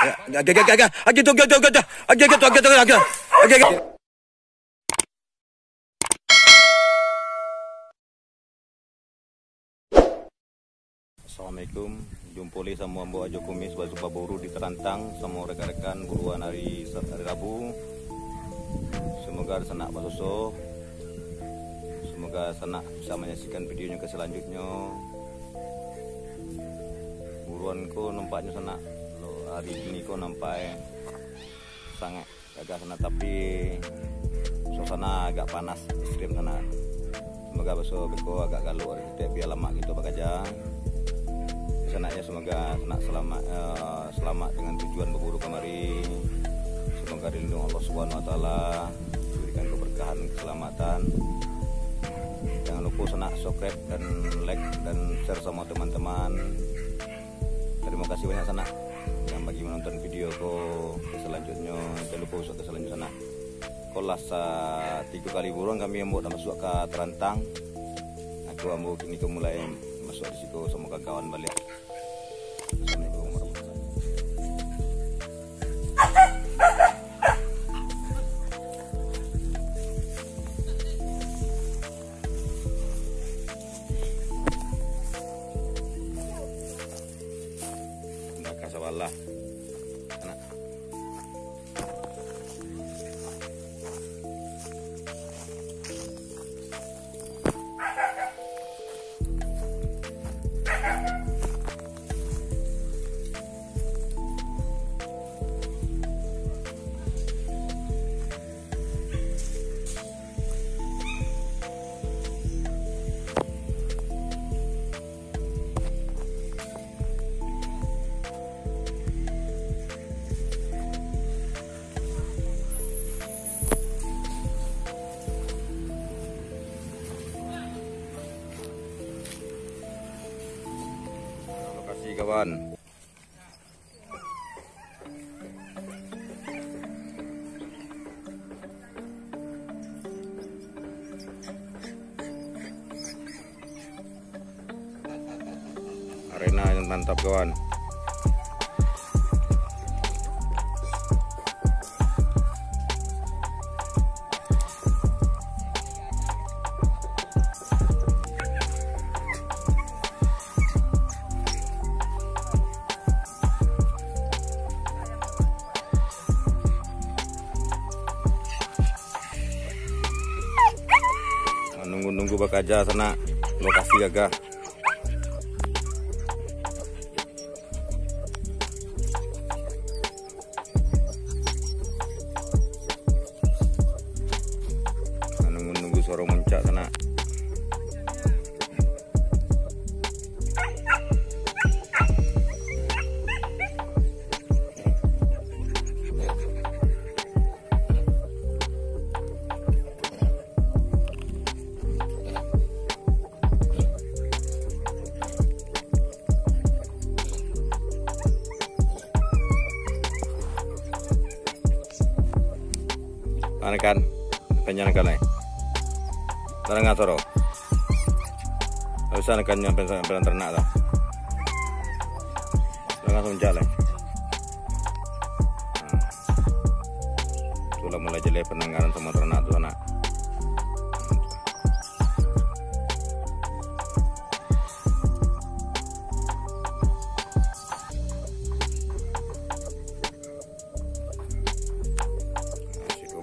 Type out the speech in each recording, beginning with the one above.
Assalamualaikum, jumpa lagi sama Mbak Ajo Kumis Bazupa Buru di Terantang sama rekan-rekan buruan hari Rabu. Semoga senak basoso. Semoga senak bisa menyaksikan videonya ke selanjutnya. Buruanku nampaknya senak hari ini kok nampak sangat agak sana, tapi suasana agak panas ekstrim sana. Semoga besok beko agak galau kita biar lama gitu bekerja. Senaknya semoga senak selamat dengan tujuan berburu kemari. Semoga dilindungi Allah Subhanahu Wa Taala, diberikan keberkahan, keselamatan. Jangan lupa senak subscribe dan like dan share sama teman-teman. Terima kasih banyak senak yang bagi menonton video ko selanjutnya. Jangan lupa usah ke selanjutnya senak. Kolas 3 kali buruan kami yang buat masuk ke Terantang. Aku ambil kini ke mulai masuk di situ sama kawan balik. Assalamualaikum warahmatullahi wabarakatuh. Kasawalah anak. Kawan, arena yang mantap kawan. Nunggu bakaja sana lokasi gagah. Nunggu sorong muncak sana. Anakan, penyanyikan nih. Tarang ngatoro. Harus anakan yang pensan ternak lah. Langsung jalan. Sudah mulai jelek penanganan sama ternak tuh anak.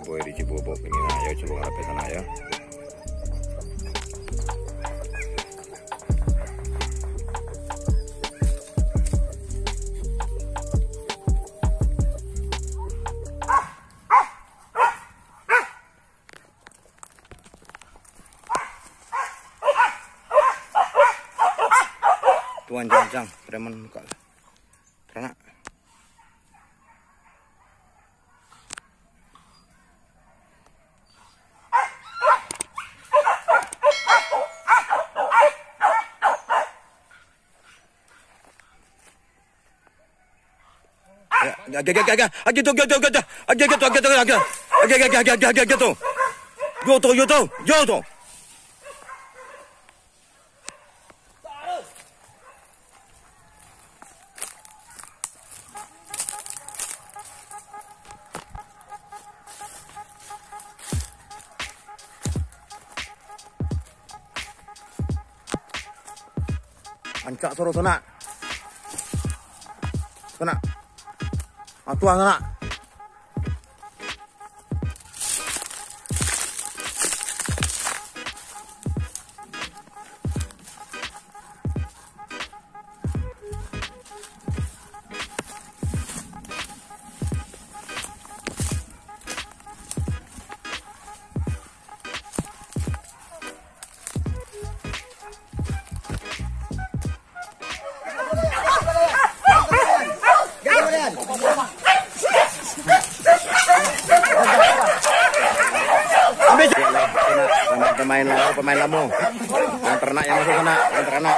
Boy di Cibobo pengen ayo coba ngapain sana ya. Tuan jang preman muka ternak. Gitu. Ancak suruh sana. Sana. Tuang sana. Pemain lamu, yang ternak yang masuk sana, yang ternak.